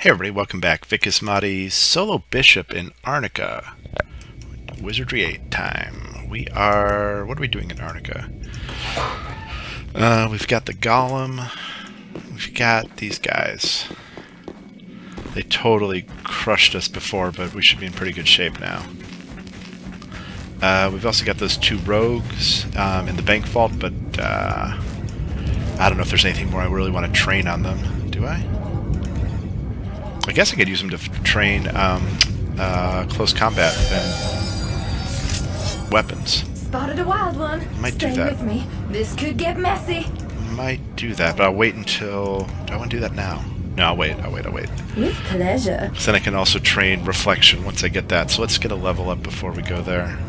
Hey everybody, welcome back. Asmadi, solo bishop in Arnica. Wizardry 8 time. What are we doing in Arnica? We've got the Golem. We've got these guys. They totally crushed us before, but we should be in pretty good shape now. We've also got those two rogues in the bank vault, but I don't know if there's anything more I really want to train on them. Do I? I guess I could use them to train close combat and weapons. Spotted a wild one. Might do Stay that. with me. This could get messy. Might do that, but I'll wait until... Do I want to do that now? No, I'll wait. With pleasure. So then I can also train reflection once I get that. So let's get a level up before we go there.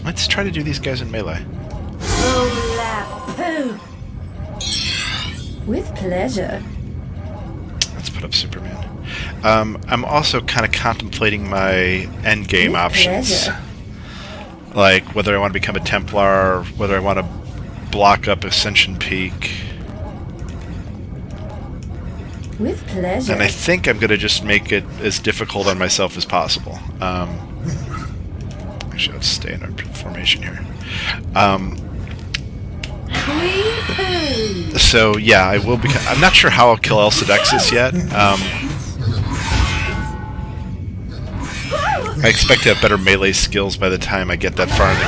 Let's try to do these guys in melee. Poo. With pleasure. Let's put up Superman. I'm also kind of contemplating my endgame options. Pleasure. Like whether I want to become a Templar, or whether I want to block up Ascension Peak. With pleasure. And I think I'm going to just make it as difficult on myself as possible. Actually, let's stay in our formation here. So yeah, I will become. I'm not sure how I'll kill El Sidexis yet. I expect to have better melee skills by the time I get that far in the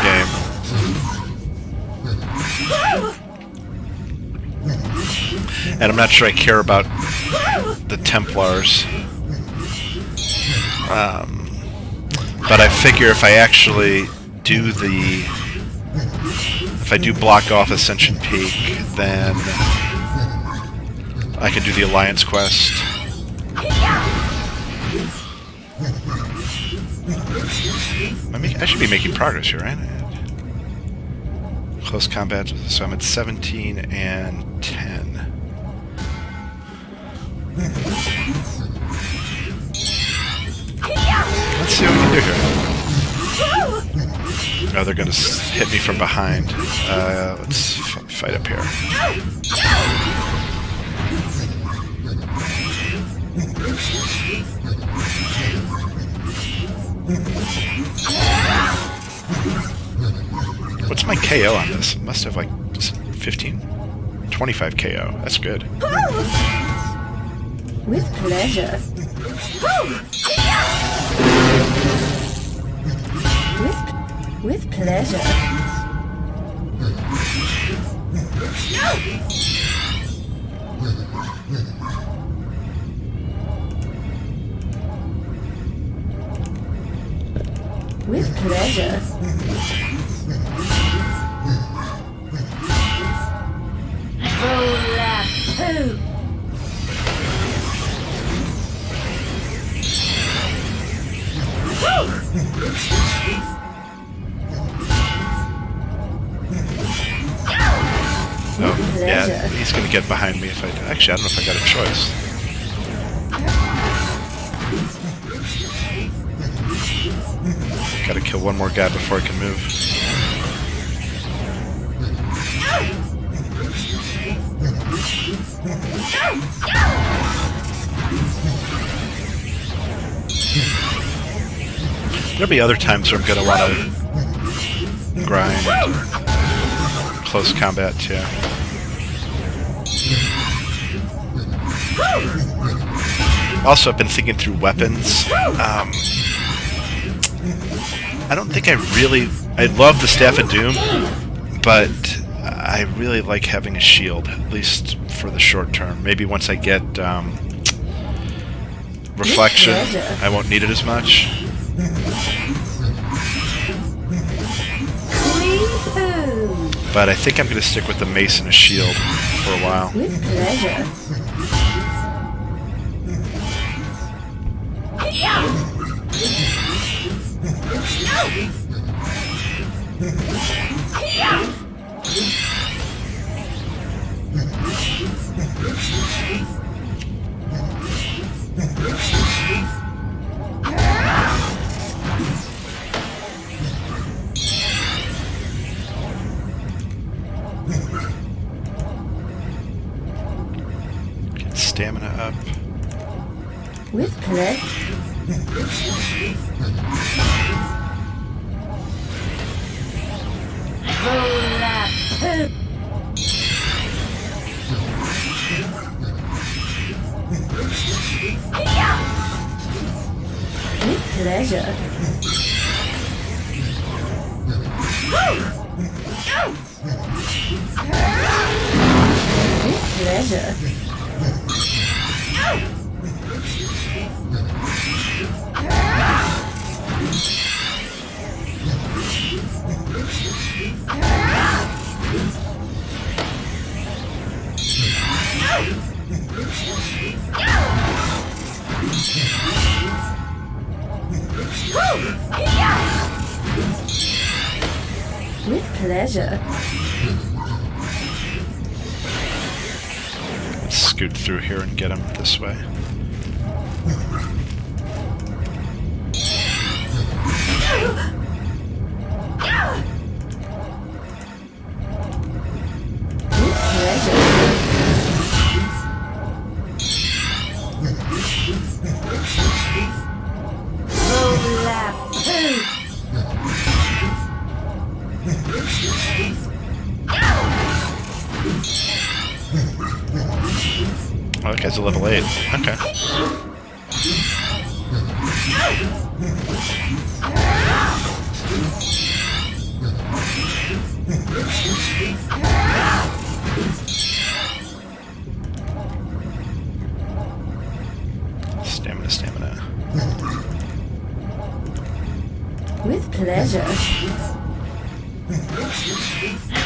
game. And I'm not sure I care about the Templars. But I figure if I actually do if I do block off Ascension Peak, then I can do the Alliance quest. I should be making progress here, right? Close combat, so I'm at 17 and 10. Let's see what we can do here. Oh, they're going to hit me from behind. Let's fight up here. What's my KO on this? It must have like 15? 25 KO. That's good. With pleasure. With pleasure. With pleasure. Roll-a-poo. Oh, yeah, he's going to get behind me if I... Actually, I don't know if I got a choice. Gotta kill one more guy before I can move. There'll be other times where I'm going to want to grind close combat too. Also, I've been thinking through weapons. I don't think I love the Staff of Doom, but I really like having a shield, at least for the short term. Maybe once I get reflection, I won't need it as much. But I think I'm going to stick with the mace and a shield for a while. With pleasure. With pleasure. With pleasure. With pleasure. With pleasure. Let's scoot through here and get him this way. With pleasure. Oh, that guy's a level 8. Okay. Stamina, stamina. With pleasure.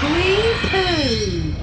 Weepoo.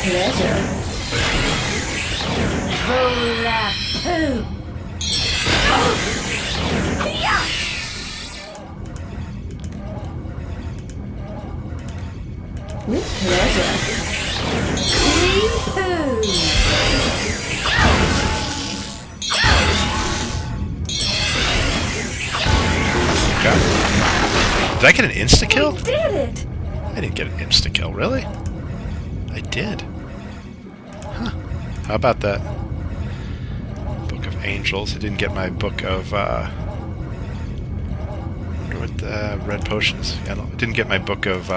Pleasure. Hula hoop. With pleasure. Weepoo. Okay. Did I get an insta-kill? We did it. I didn't get an insta-kill, really? I did. Huh. How about that? Book of Angels. I didn't get my book of, I wonder what the red potion is. Yeah, no, I didn't get my book of,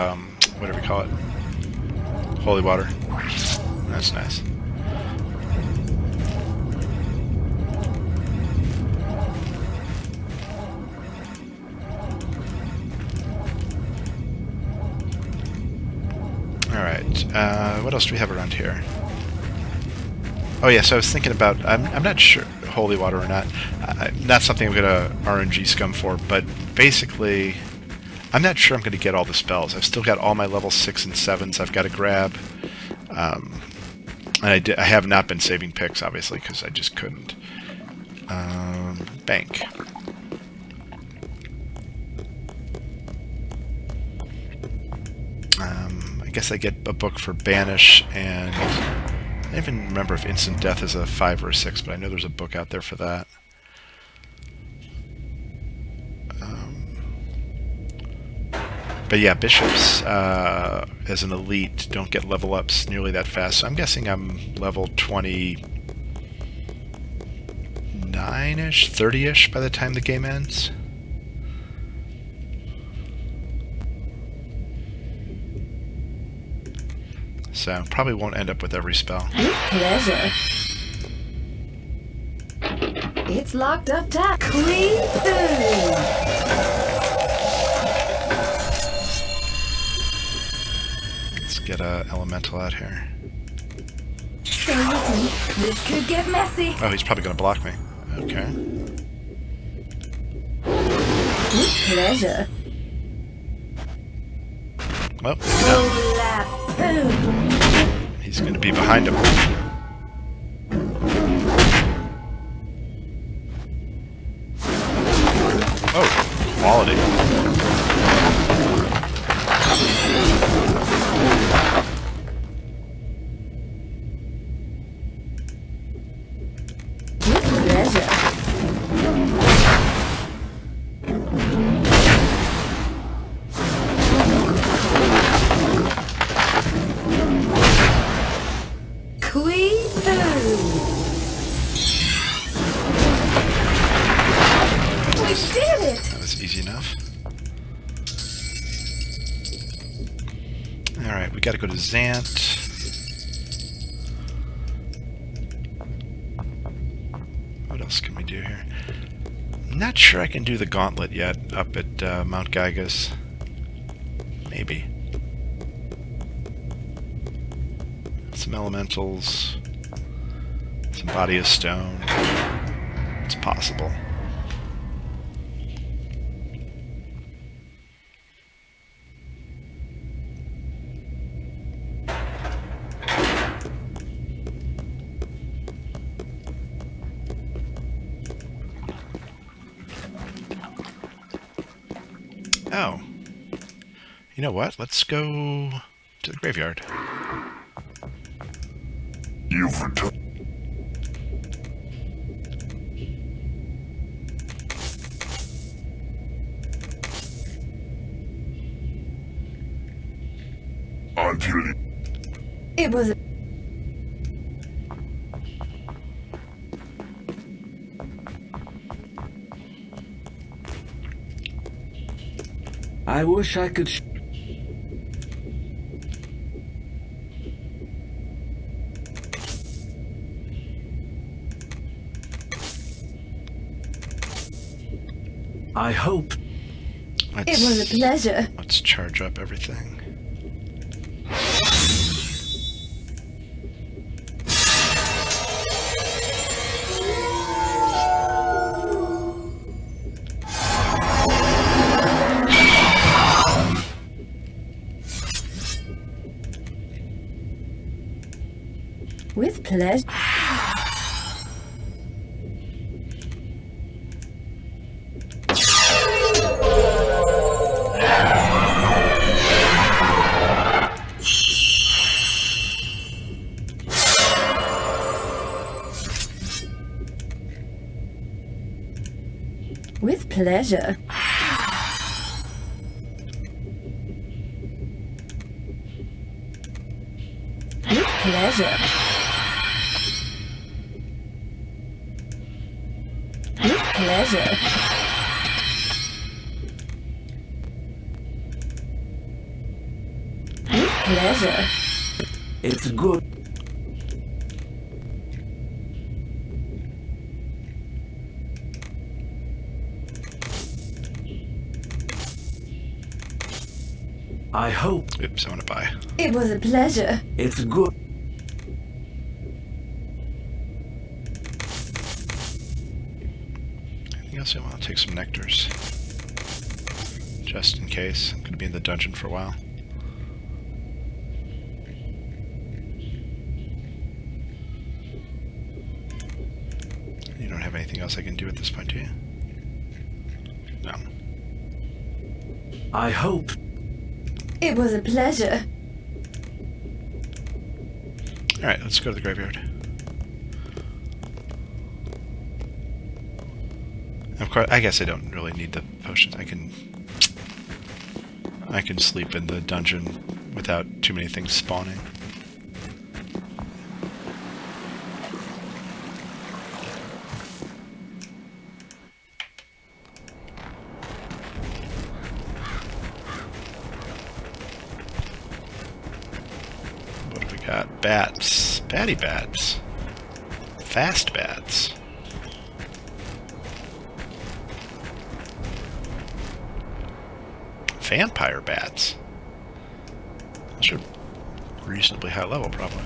whatever you call it. Holy water. That's nice. Alright, what else do we have around here? Oh yeah, so I was thinking about, I'm not sure, holy water or not, not something I'm going to RNG scum for, but basically, I'm not sure I'm going to get all the spells. I've still got all my level 6 and 7s I've got to grab, and I have not been saving picks, obviously, because I just couldn't. Bank. I guess I get a book for Banish, and I don't even remember if Instant Death is a 5 or a 6, but I know there's a book out there for that. But yeah, bishops as an elite don't get level ups nearly that fast, so I'm guessing I'm level 29-ish, 30-ish by the time the game ends. so probably won't end up with every spell. With pleasure. It's locked up top. Queen Boo! Let's get a elemental out here. Stay with me. This could get messy. Oh, he's probably going to block me. Okay. With pleasure. Well, Boom. he's going to be behind him. Oh, quality. Easy enough. Alright, we gotta go to Zant. What else can we do here? I'm not sure I can do the gauntlet yet up at Mount Gygas. Maybe. Some elementals. Some body of stone. It's possible. Oh. You know what? Let's go to the graveyard. You've returned. Until It was. I wish I could. I hope. It was a pleasure. Let's charge up everything. With pleasure. With pleasure. With pleasure. With pleasure. With pleasure. It's good. I hope. Oops, I want to buy. It was a pleasure. It's good. Anything else? I'll take some nectars. Just in case. I'm going to be in the dungeon for a while. You don't have anything else I can do at this point, do you? No. I hope. It was a pleasure. Alright, let's go to the graveyard. Of course, I guess I don't really need the potions. I can sleep in the dungeon without too many things spawning. What have we bats. Batty bats. Fast bats. Vampire bats. Those are reasonably high level, probably.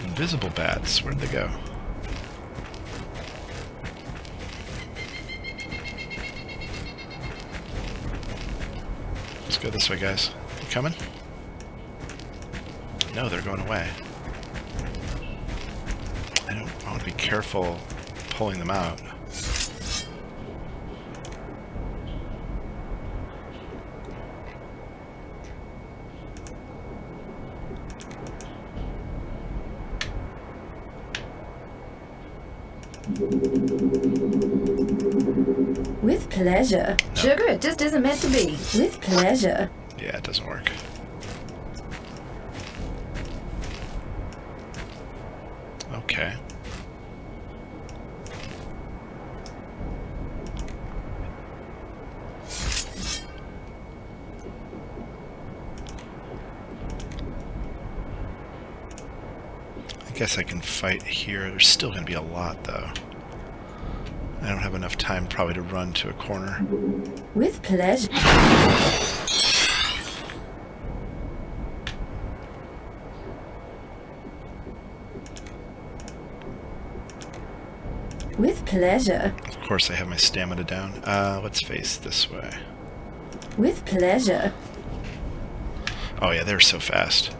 Invisible bats. Where'd they go? Let's go this way, guys. You coming? No, they're going away. I want to be careful pulling them out. With pleasure. No. Sugar, it just isn't meant to be. With pleasure. Yeah, it doesn't work. Okay. I guess I can fight here. There's still going to be a lot, though. I don't have enough time probably to run to a corner. With pleasure. With pleasure. Of course, I have my stamina down. Let's face this way. With pleasure. Oh yeah, they're so fast.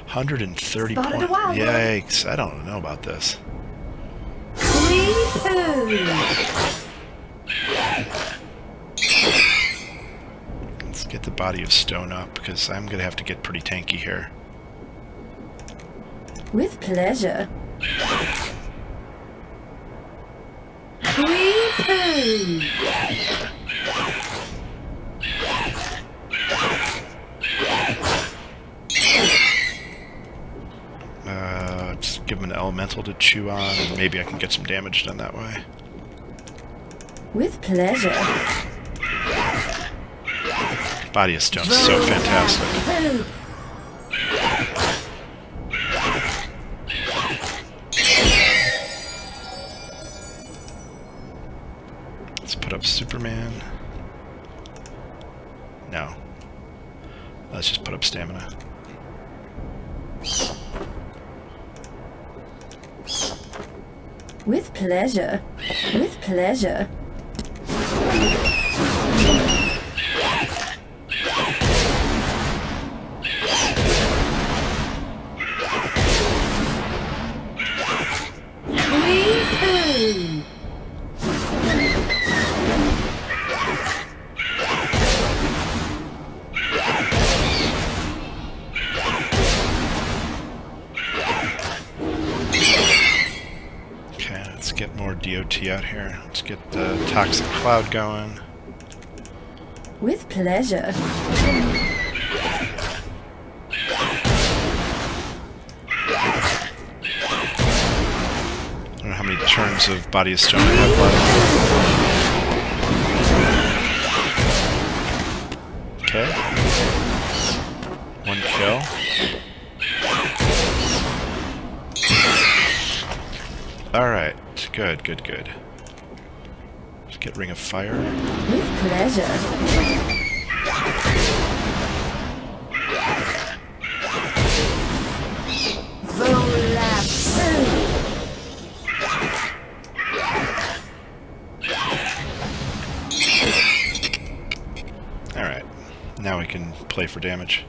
130 Spotted a points. wild one. Yikes! I don't know about this. Let's get the body of stone up because I'm gonna have to get pretty tanky here. With pleasure. Weepoo. Let's give him an elemental to chew on, and maybe I can get some damage done that way. With pleasure. Body of stone's so fantastic. Let's put up Superman. No. Let's just put up stamina. With pleasure. With pleasure. Weepoo. Okay, let's get more DOT out here. Let's get the toxic cloud going. With pleasure. I don't know how many turns of body of stone I have left. Okay. One kill. Alright. Good, good, good. Let's get Ring of Fire. With pleasure. Alright. Now we can play for damage.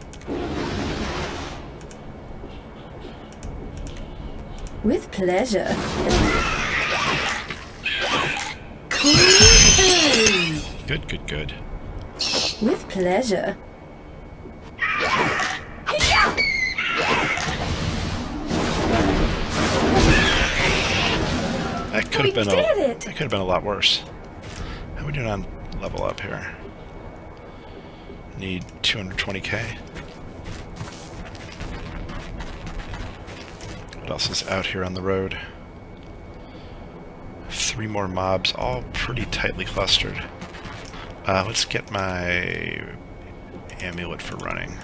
With pleasure. Good, good, good. With pleasure. That could have been did it. that could have been a lot worse. How are we doing on level up here? Need 220k. What else is out here on the road? 3 more mobs, all pretty tightly clustered. Let's get my amulet for running.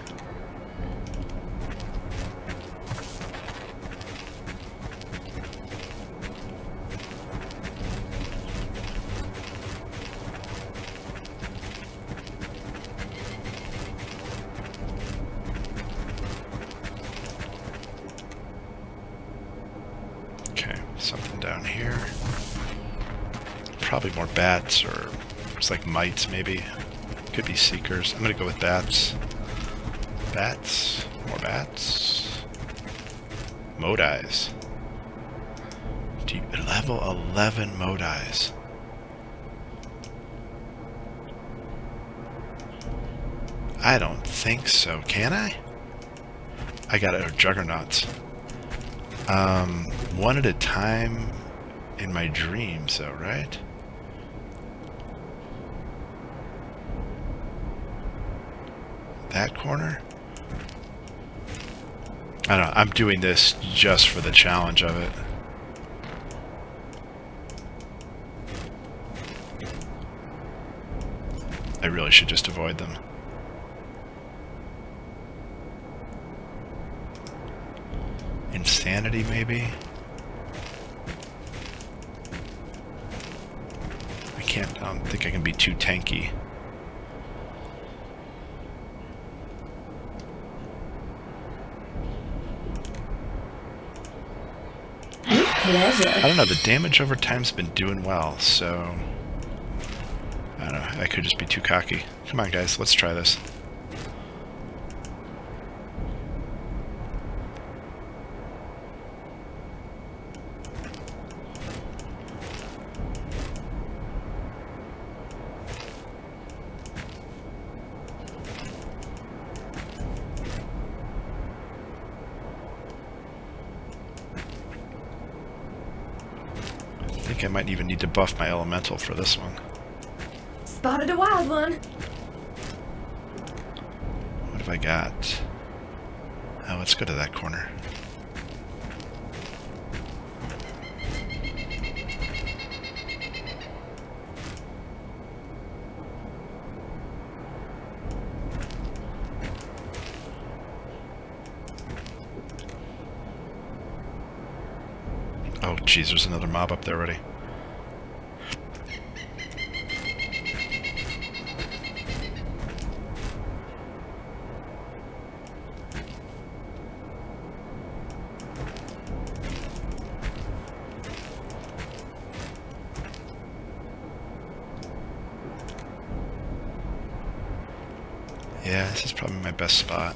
Okay, something down here. Probably more bats, or it's like mites maybe. Could be seekers. I'm gonna go with bats. Bats. More bats. Modis. Level 11 Modis. I don't think so. Can I? I got it. Juggernauts. One at a time in my dreams, though, right? That corner? I don't know. I'm doing this just for the challenge of it. I really should just avoid them. Insanity, maybe? I don't think I can be too tanky. Pleasure. I don't know, the damage over time's been doing well, so... I don't know, I could just be too cocky. Come on, guys, let's try this. I think I might even need to buff my elemental for this one. Spotted a wild one. What have I got? Oh, let's go to that corner. Oh, geez, there's another mob up there already. Yeah, this is probably my best spot.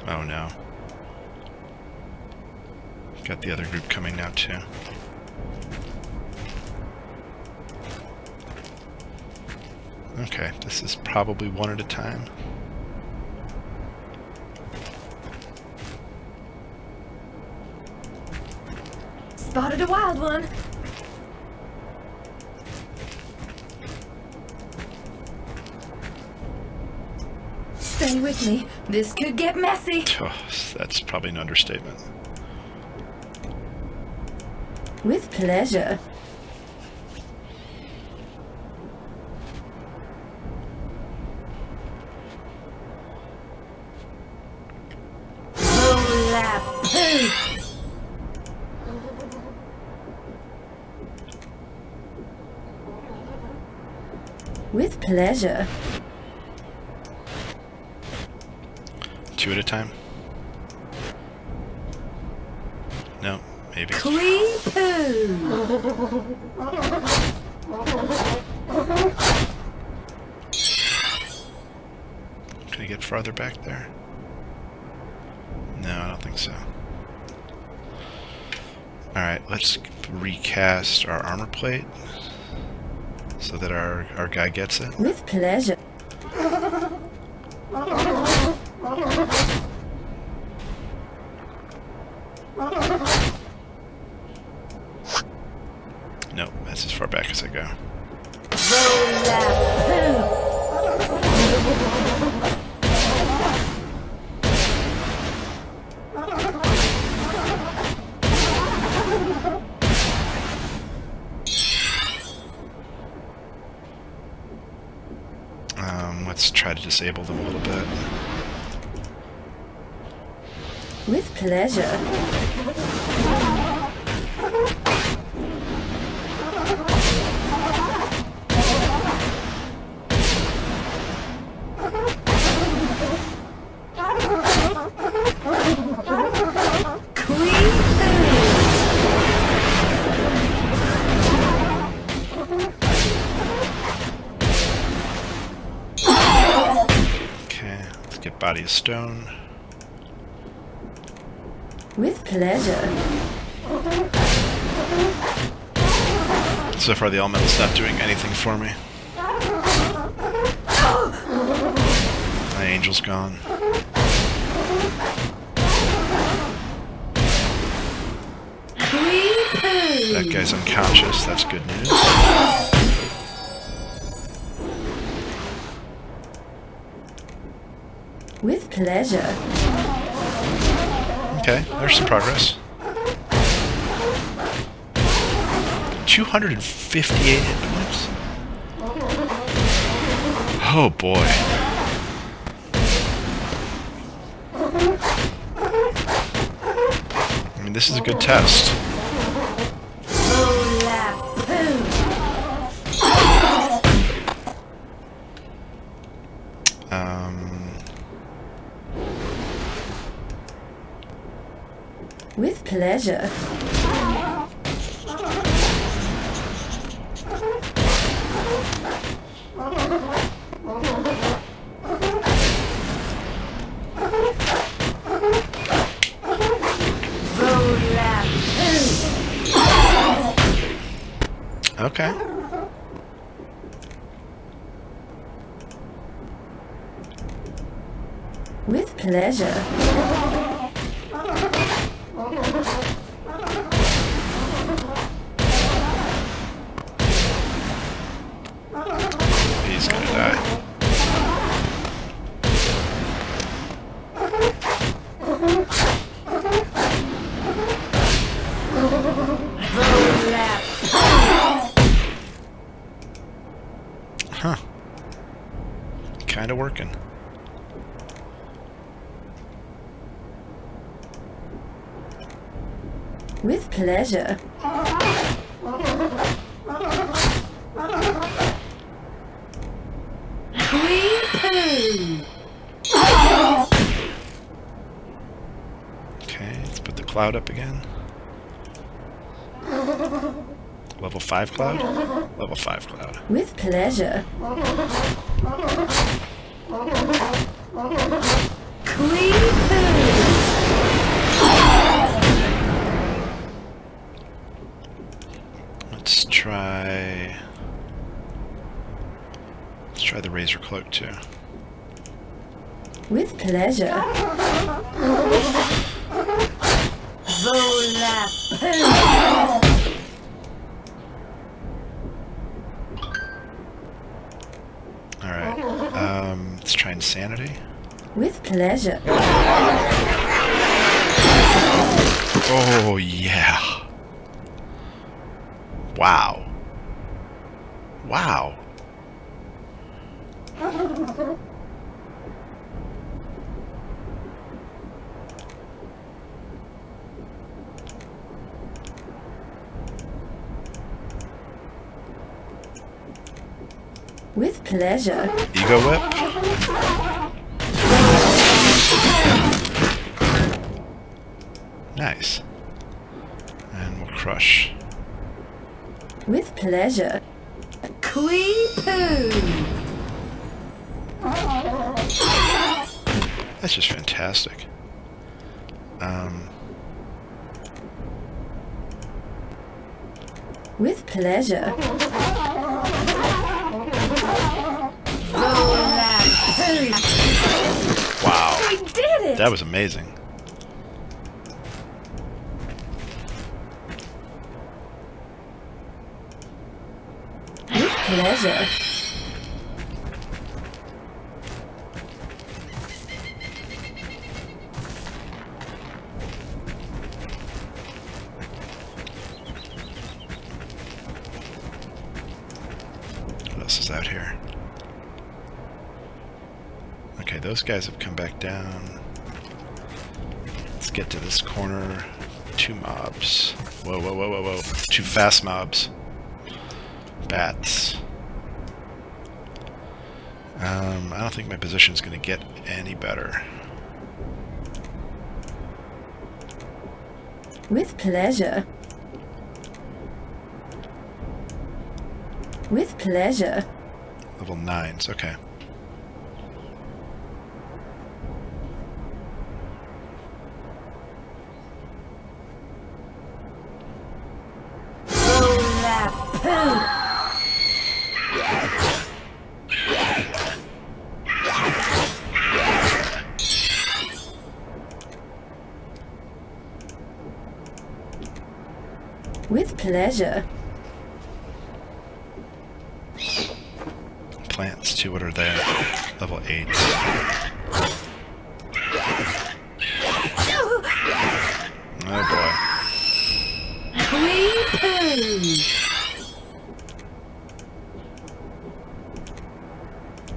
Oh no. Got the other group coming now too. Okay, this is probably one at a time. Spotted a wild one. Stay with me. This could get messy. Oh, that's probably an understatement. With pleasure. With pleasure. Two at a time? No, maybe. Clean poo. Can I get farther back there? No, I don't think so. Alright, let's recast our armor plate so that our guy gets it. With pleasure. Nope, that's as far back as as I go. Let's try to disable them a little bit. With pleasure. Body of stone. With pleasure. So far the elemental's not doing anything for me. My angel's gone. That guy's unconscious, that's good news. With pleasure. Okay, there's some progress. 258 hit points? Oh boy. I mean, this is a good test. With pleasure. Okay. With pleasure. He's gonna die. Huh. Kinda working. With pleasure. Okay, let's put the cloud up again. Level 5 cloud? Level 5 cloud. With pleasure. Let's try the Razor Cloak too. With pleasure. Alright. Let's try Insanity. With pleasure. Oh yeah. Wow. Wow. With pleasure. Ego Whip. Nice. And we'll crush. With pleasure. That's just fantastic. With pleasure. Wow. I did it! That was amazing. pleasure. What else is out here? Okay, those guys have come back down. Let's get to this corner. 2 mobs. Whoa, whoa, whoa, whoa, whoa. 2 fast mobs. Bats. I don't think my position's going to get any better. With pleasure. With pleasure. Level 9s, okay. With pleasure. Plants too, what are they? Level 8. Oh boy.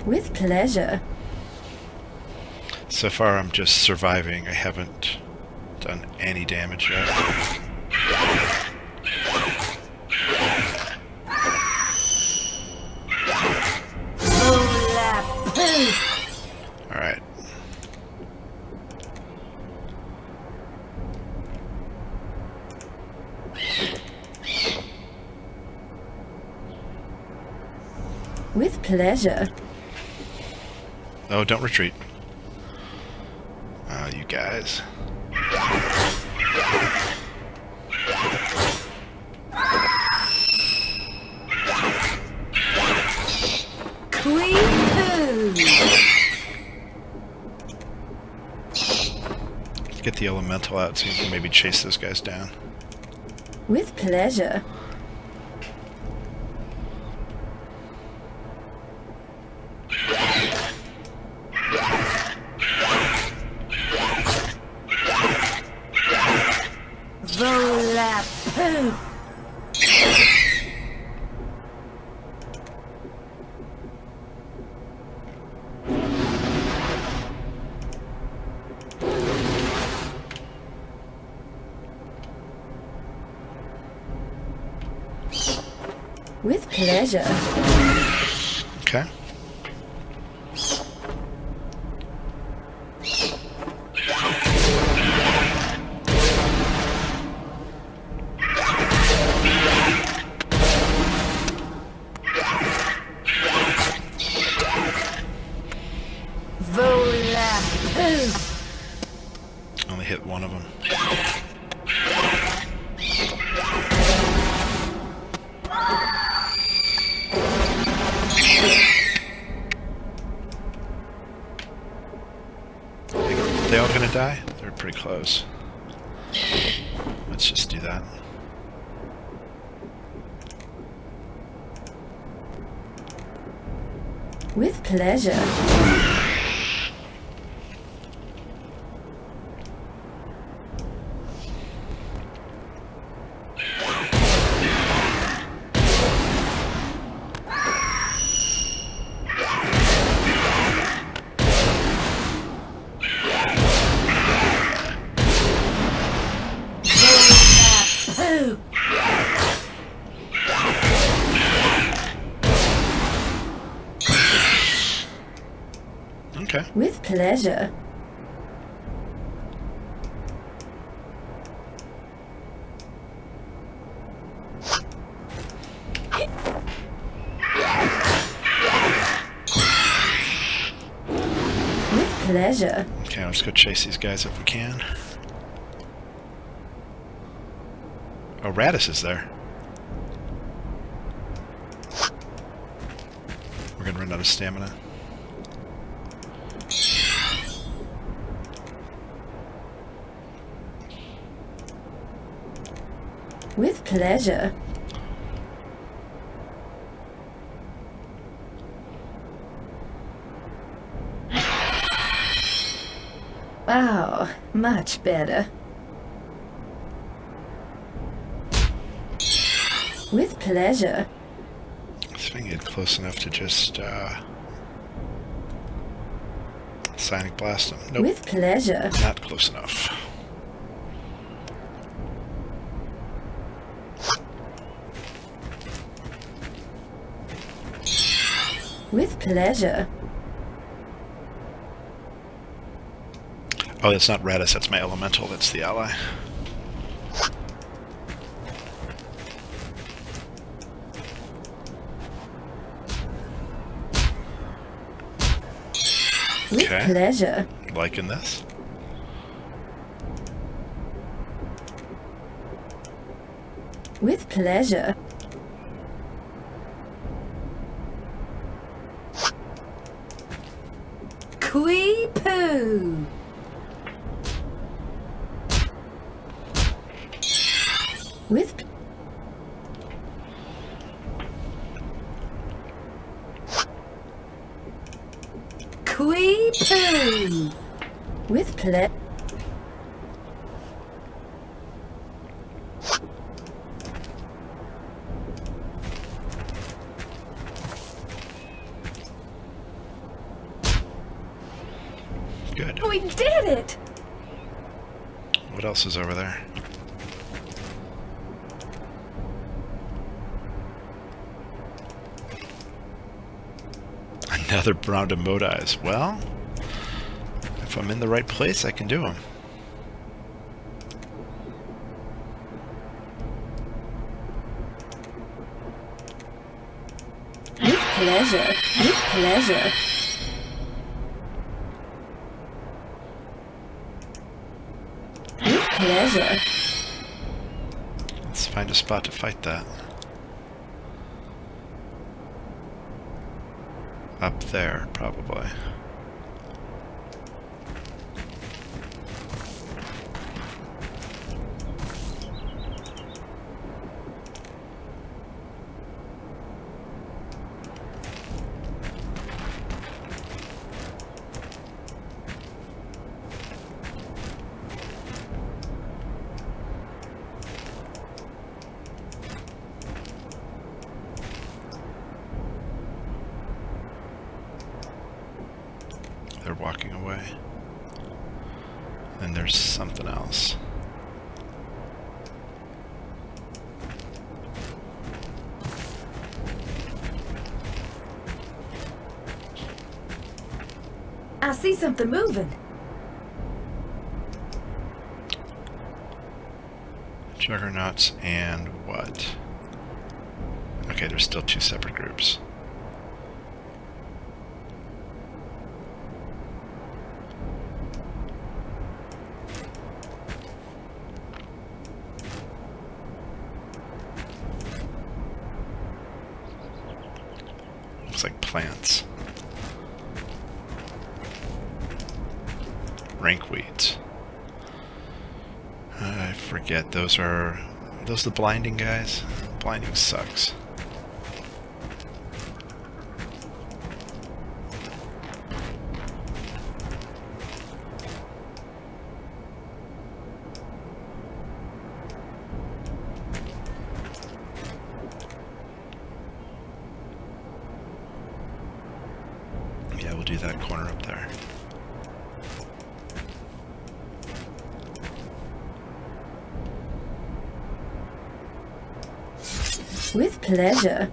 With pleasure. So far I'm just surviving. I haven't done any damage yet. Alright. With pleasure. Oh, don't retreat. Oh, you guys. Let's get the elemental out so you can maybe chase those guys down. With pleasure. With pleasure. Okay. Only hit one of them. Are they all gonna die? They're pretty close. Let's just do that. With pleasure. Okay. With pleasure. With pleasure. Okay, let's go chase these guys if we can. Oh, Radis is there. We're gonna run out of stamina. With pleasure. Oh, much better. With pleasure. See if I can get close enough to just Sonic Blast him. Nope, With pleasure. not close enough. With pleasure. Oh, that's not Radis, that's my elemental, that's the ally. With Okay. pleasure. Liking this. With pleasure. Quee-poo! With Quee-poo! With pleasure. Good. We did it! What else is over there? Another round of Modais. Well, if I'm in the right place, I can do them. With pleasure. With pleasure. With pleasure. Let's find a spot to fight that. Up there, probably. They're walking away. And there's something else. I see something moving. Juggernauts and what? Okay, there's still two separate groups. Looks like plants. Rank weeds. I forget, those are the blinding guys? Blinding sucks. Yeah, we'll do that corner up there. With pleasure.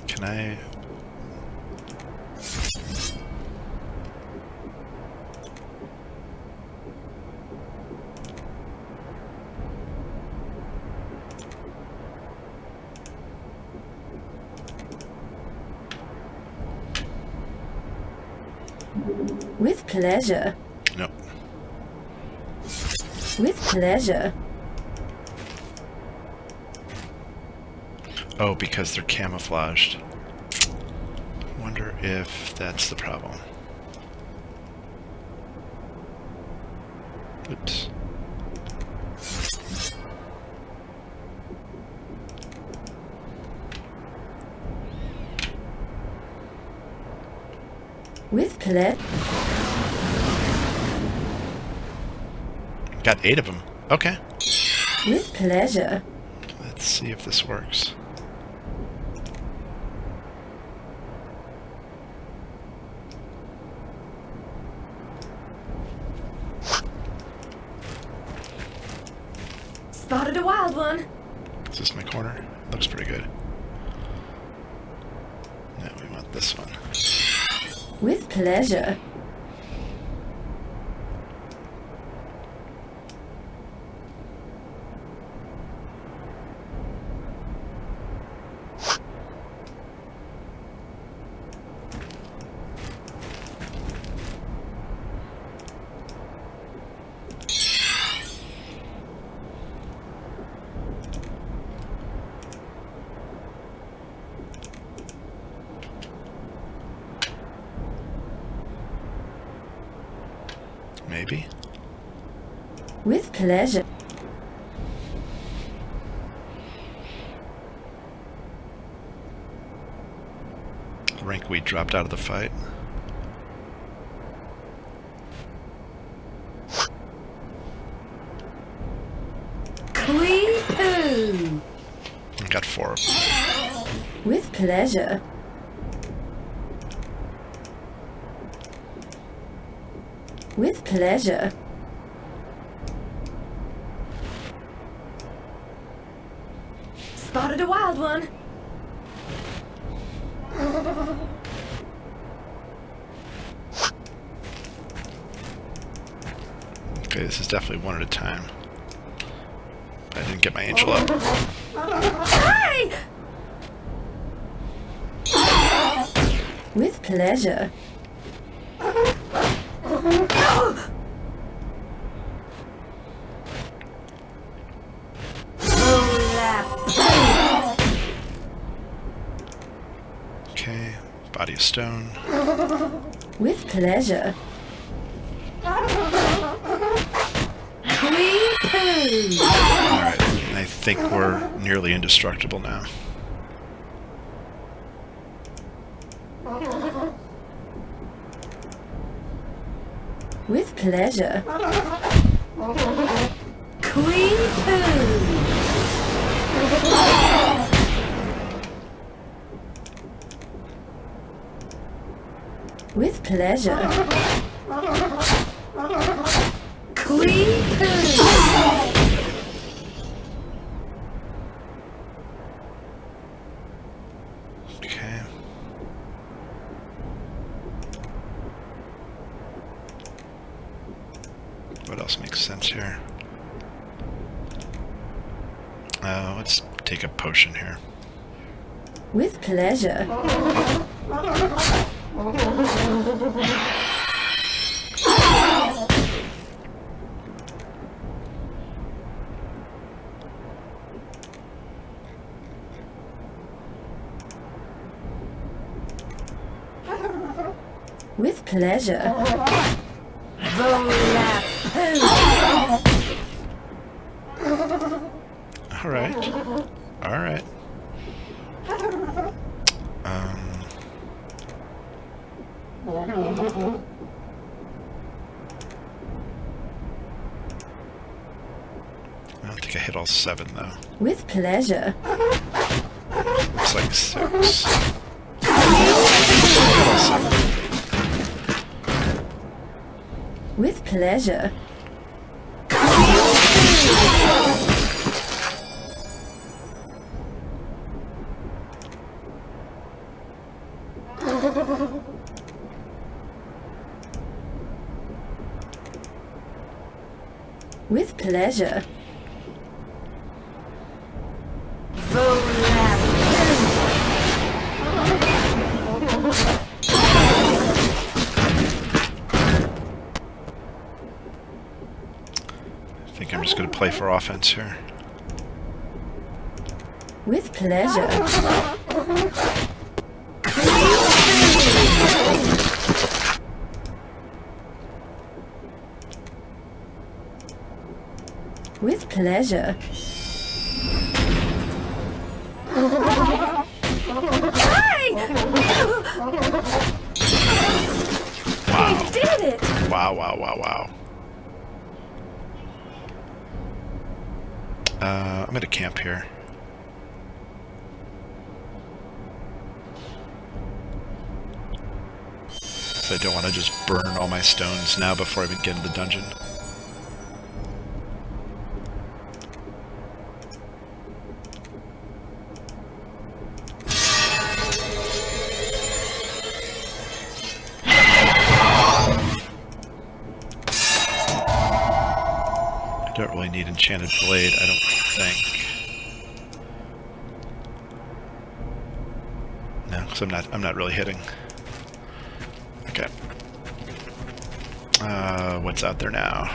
Can I... With pleasure. Nope. With pleasure. Oh, because they're camouflaged. Wonder if that's the problem. Oops. With pleasure. Got 8 of them. Okay. With pleasure. Let's see if this works. Spotted a wild one. Is this my corner? Looks pretty good. No, we want this one. With pleasure. Maybe. With pleasure. Rankweed dropped out of the fight. Clee-poo. Got 4 of them. With pleasure. With pleasure. Spotted a wild one. Okay, this is definitely one at a time. I didn't get my angel up. Hey! With pleasure. Okay, body of stone. With pleasure. Clee-poo. Alright, I think we're nearly indestructible now. With pleasure. Clee-poo. With pleasure. Clee-poo. Okay. What else makes sense here? Let's take a potion here. With pleasure. With pleasure. Alright. Alright. I don't think I hit all 7 though. With pleasure. Looks like 6. I hit all 7. With pleasure. With pleasure. I think I'm just going to play for offense here. With pleasure. With pleasure. Hey! Wow, wow, wow, wow. I'm gonna camp here. So I don't want to just burn all my stones now before I even get into the dungeon. I don't really need enchanted blade, I don't think. No, because I'm not really hitting. Okay. What's out there now?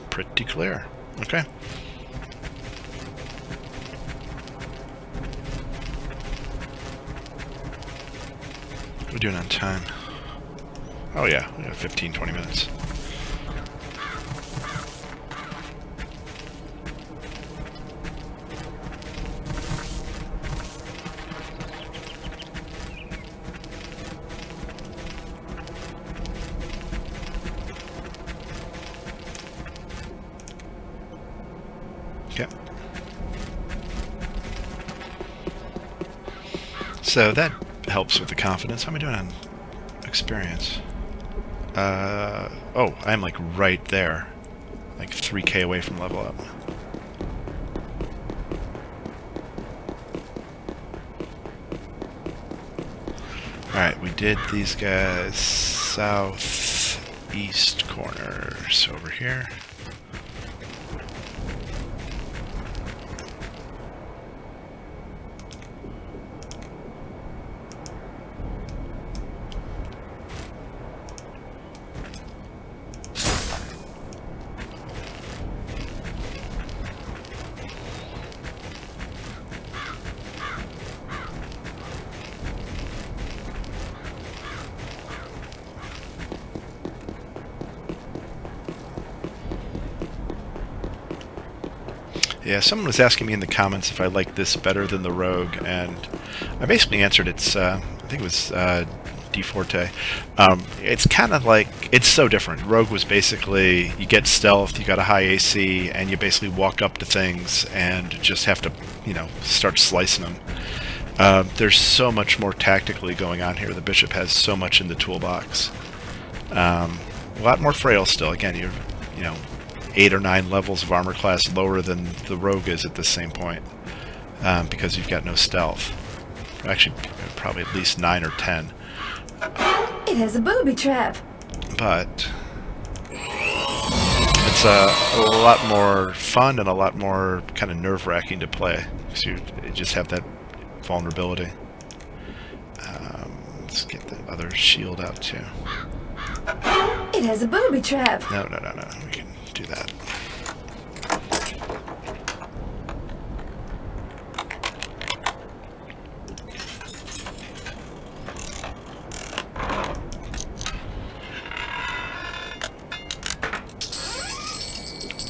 Pretty clear. Okay. What are we doing on time? Oh yeah, we got 15, 20 minutes. Okay. So that helps with the confidence. How am I doing on experience? Oh, I'm like right there. Like 3k away from level up. Alright, we did these guys southeast corners over here. Yeah, someone was asking me in the comments if I like this better than the Rogue, and I basically answered it's, I think it was D Forte. It's kind of like, it's so different. Rogue was basically, you get stealth, you got a high AC, and you basically walk up to things and just have to, you know, start slicing them. There's so much more tactically going on here. The Bishop has so much in the toolbox. A lot more frail still. Again, you know, 8 or 9 levels of armor class lower than the Rogue is at this same point, because you've got no stealth. Actually, probably at least 9 or 10. It has a booby trap. But it's a lot more fun and a lot more kind of nerve-wracking to play, because you just have that vulnerability. Let's get the other shield out too. It has a booby trap. No, no, no, no. We can do that.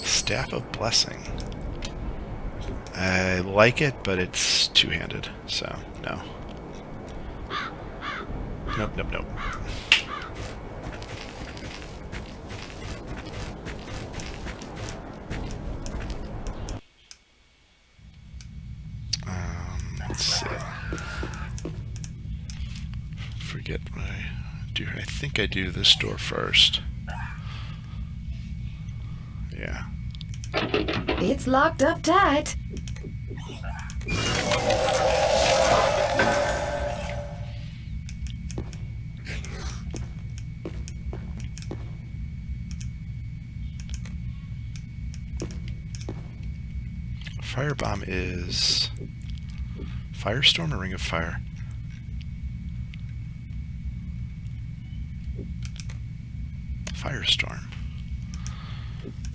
Staff of Blessing. I like it, but it's two-handed, so no. Nope, nope, nope. Let's see. Forget what I do. I think I do this door first. Yeah. It's locked up tight. Firebomb is Firestorm or Ring of Fire? Firestorm.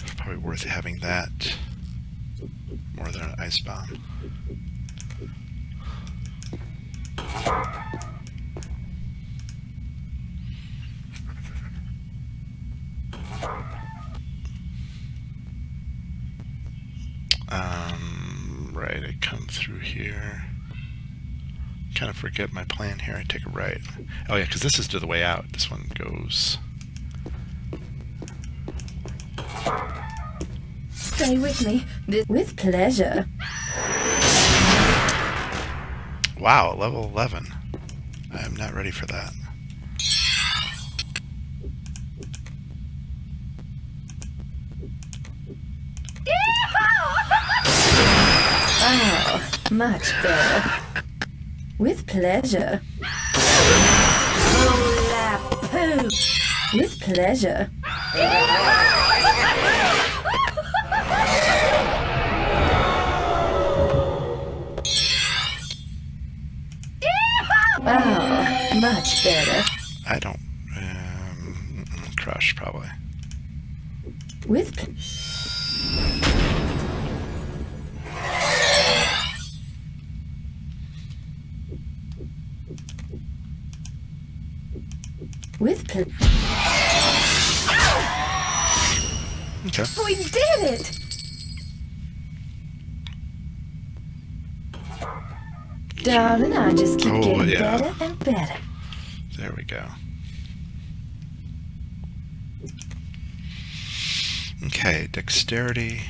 It's probably worth having that more than an Ice Bomb. Right, I come through here. Kind of forget my plan here. I take a right. Oh yeah, because this is to the way out. This one goes Stay with me. With pleasure. Wow, level 11. I am not ready for that. Oh, much better. With pleasure. Hola poo. With pleasure. Oh, much better. I don't... crush, probably. With pleasure. Okay. We did it! Darling, I just keep getting better and better. There we go. Okay, dexterity.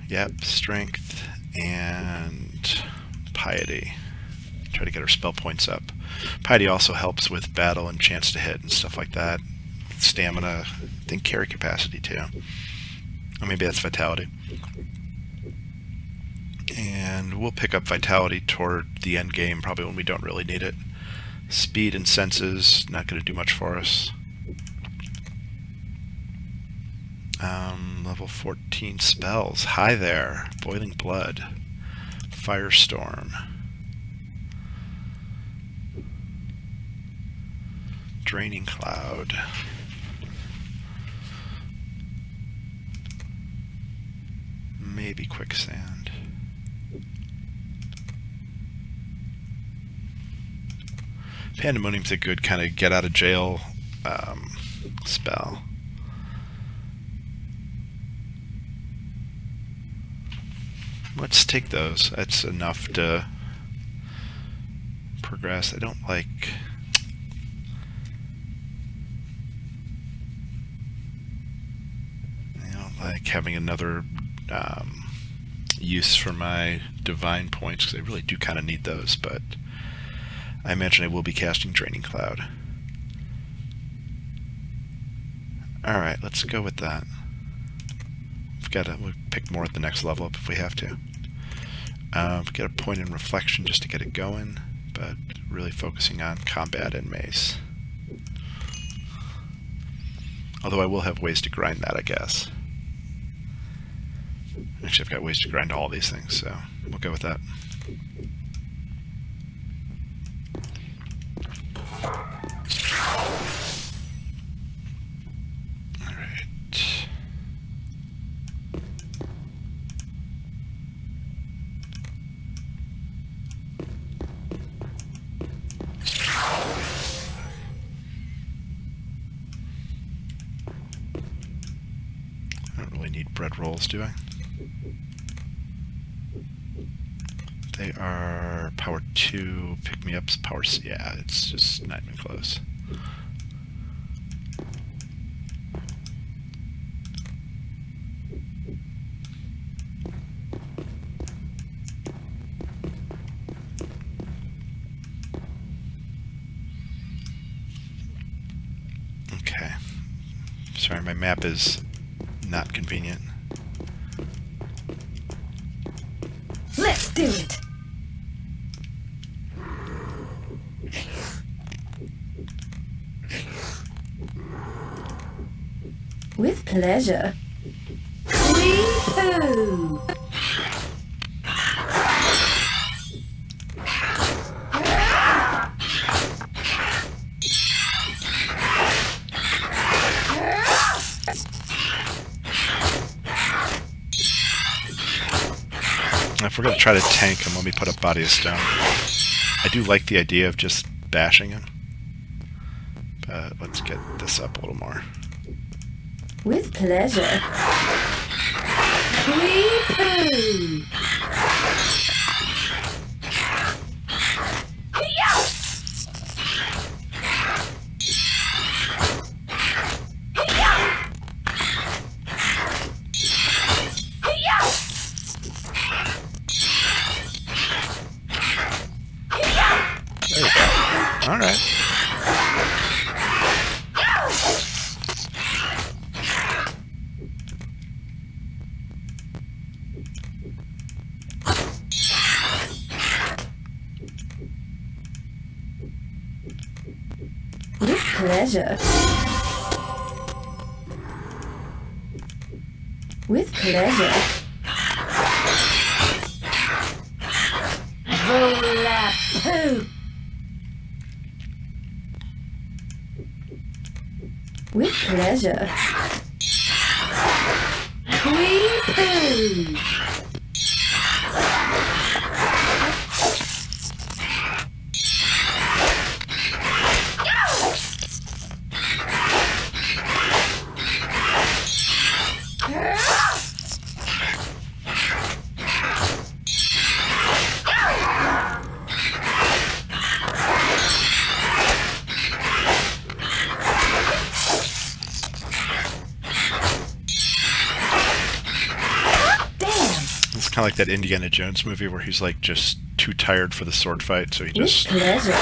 Yep, strength and piety. Try to get our spell points up. Piety also helps with battle and chance to hit and stuff like that. Stamina, I think carry capacity too. Or maybe that's vitality. And we'll pick up vitality toward the end game, probably when we don't really need it. Speed and senses, not going to do much for us. Level 14 spells. Hi there. Boiling Blood. Firestorm. Draining Cloud. Maybe Quicksand. Pandemonium's a good kind of get out of jail spell. Let's take those. That's enough to progress. I don't like... having another use for my divine points, because I really do kind of need those, but I imagine I will be casting Draining Cloud. Alright, let's go with that. We'll pick more at the next level up if we have to. Get a point in reflection just to get it going, but really focusing on combat and mace. Although I will have ways to grind that, I guess. Actually, I've got ways to grind all these things, so we'll go with that. Alright. I don't really need bread rolls, do I? They are power 2, pick-me-ups, power... yeah, it's just not even close. Okay. Sorry, my map is not convenient. Let's do it! With pleasure. Wee-hoo! If we're going to try to tank him, let me put up Body of Stone. I do like the idea of just bashing him, but let's get this up a little more. With pleasure. Wee-hoo! Alright. With pleasure. With pleasure. Roll-a-poo. With pleasure. Wee-poo. It's kind of like that Indiana Jones movie where he's like just too tired for the sword fight, so he With just pleasure.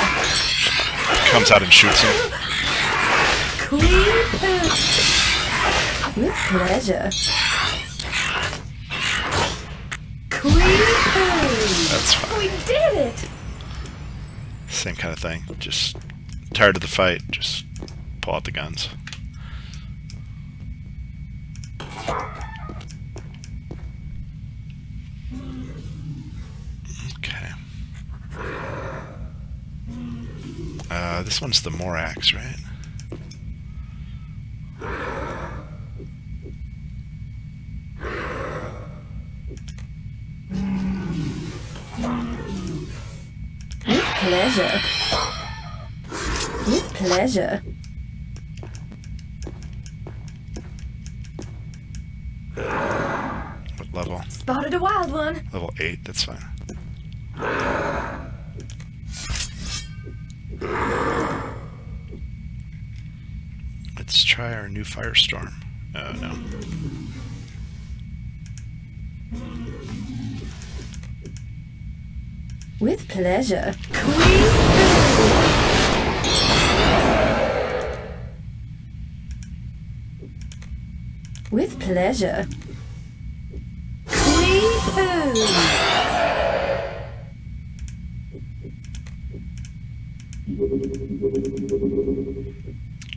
comes out and shoots him. Wee-poo. With pleasure. Wee-poo. That's fine. We did it! Same kind of thing. Just tired of the fight, just pull out the guns. Okay. This one's the Morax, right? With pleasure. With pleasure. What level? Spotted a wild one. Level 8, that's fine. Let's try our new Firestorm. Oh, no. With pleasure. With pleasure.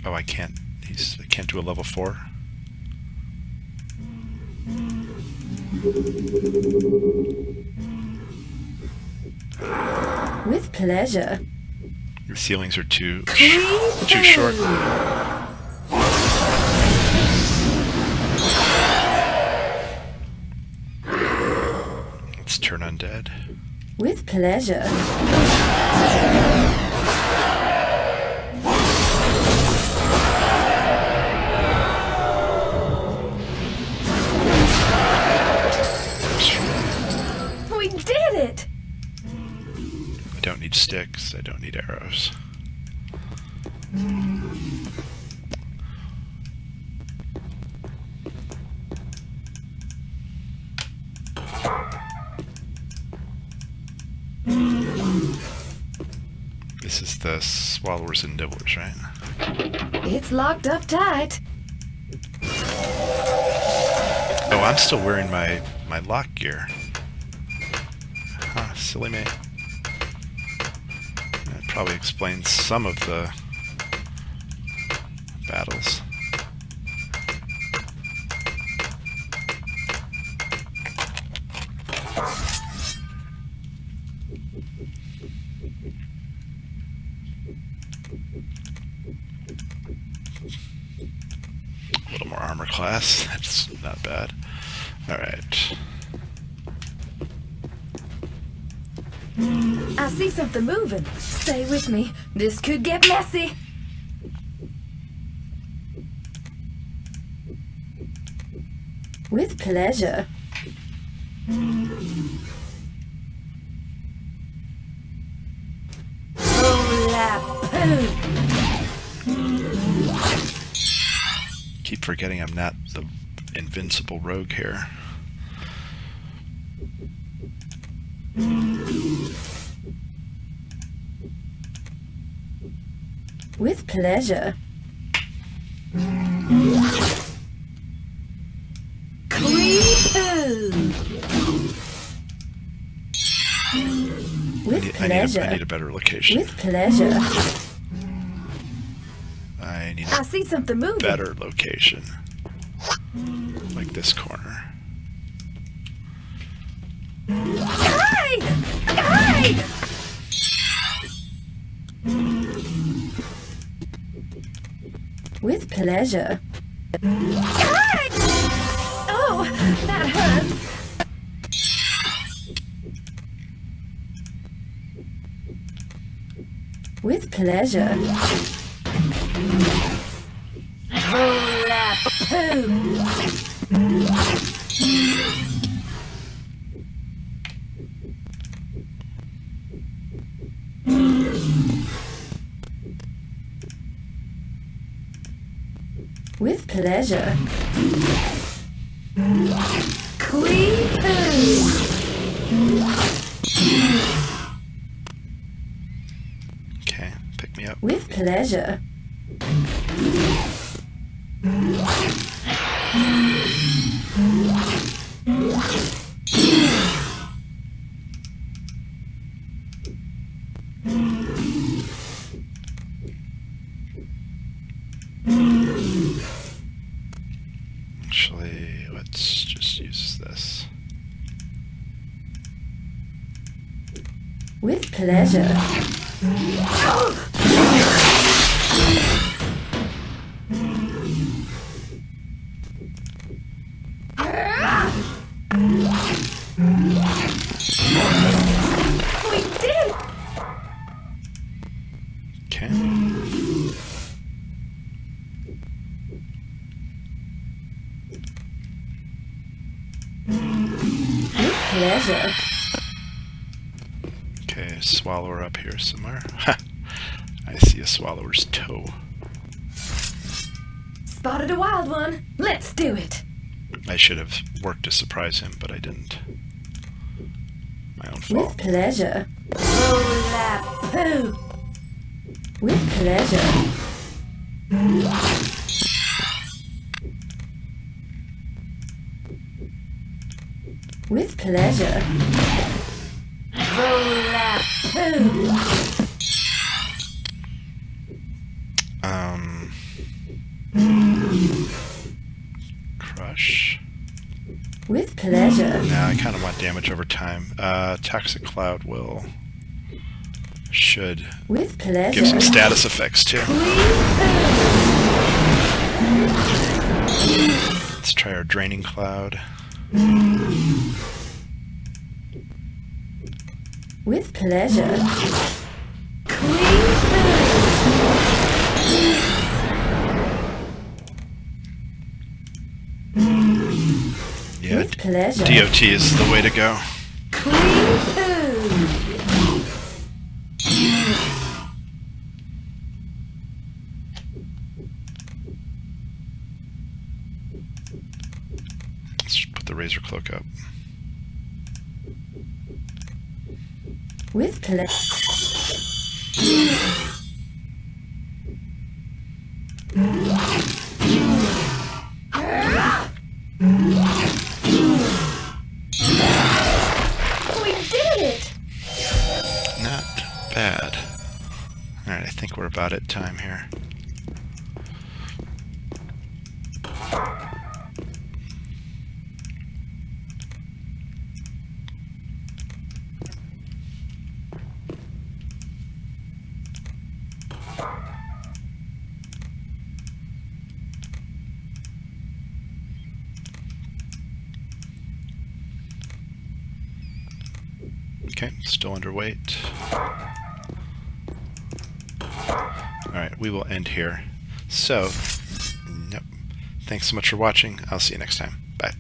Oh, I can't. I can't do a level 4. With pleasure. Your ceilings are too short. Let's turn undead. With pleasure. We did it! I don't need sticks. I don't need arrows. This is the Swallowers and Nibblers, right? It's locked up tight. Oh, I'm still wearing my lock gear. Huh, silly me. That probably explains some of the battles. A little more armor class. That's not bad. Alright. I see something moving. Stay with me. This could get messy. With pleasure. Keep forgetting I'm not the invincible rogue here. With pleasure. With pleasure. I need a better location. With pleasure. I need I a see something moving. better location. Like this corner. Hey! Hey! With pleasure. Hey! Oh, that hurts. With pleasure. Hola poo! With pleasure. Clean poo! Okay, pick me up. With pleasure. Actually, let's just use this. With pleasure. We did it! Okay. With pleasure. Okay, swallower up here somewhere. Ha! I see a swallower's toe. Spotted a wild one. Let's do it. I should have worked to surprise him, but I didn't. My own With fault. pleasure. Hola poo! With pleasure. With pleasure. Hola poo! Crush. With pleasure. Now I kind of want damage over time. Toxic Cloud should With give pleasure. some status effects too. Let's try our Draining Cloud. With pleasure. Yeah, With pleasure. DOT is the way to go. Let's put the Razor Cloak up. With pleasure. We did it! Not bad. Alright, I think we're about at time here. Okay, still underweight. Alright, we will end here. So, nope. Thanks so much for watching. I'll see you next time. Bye.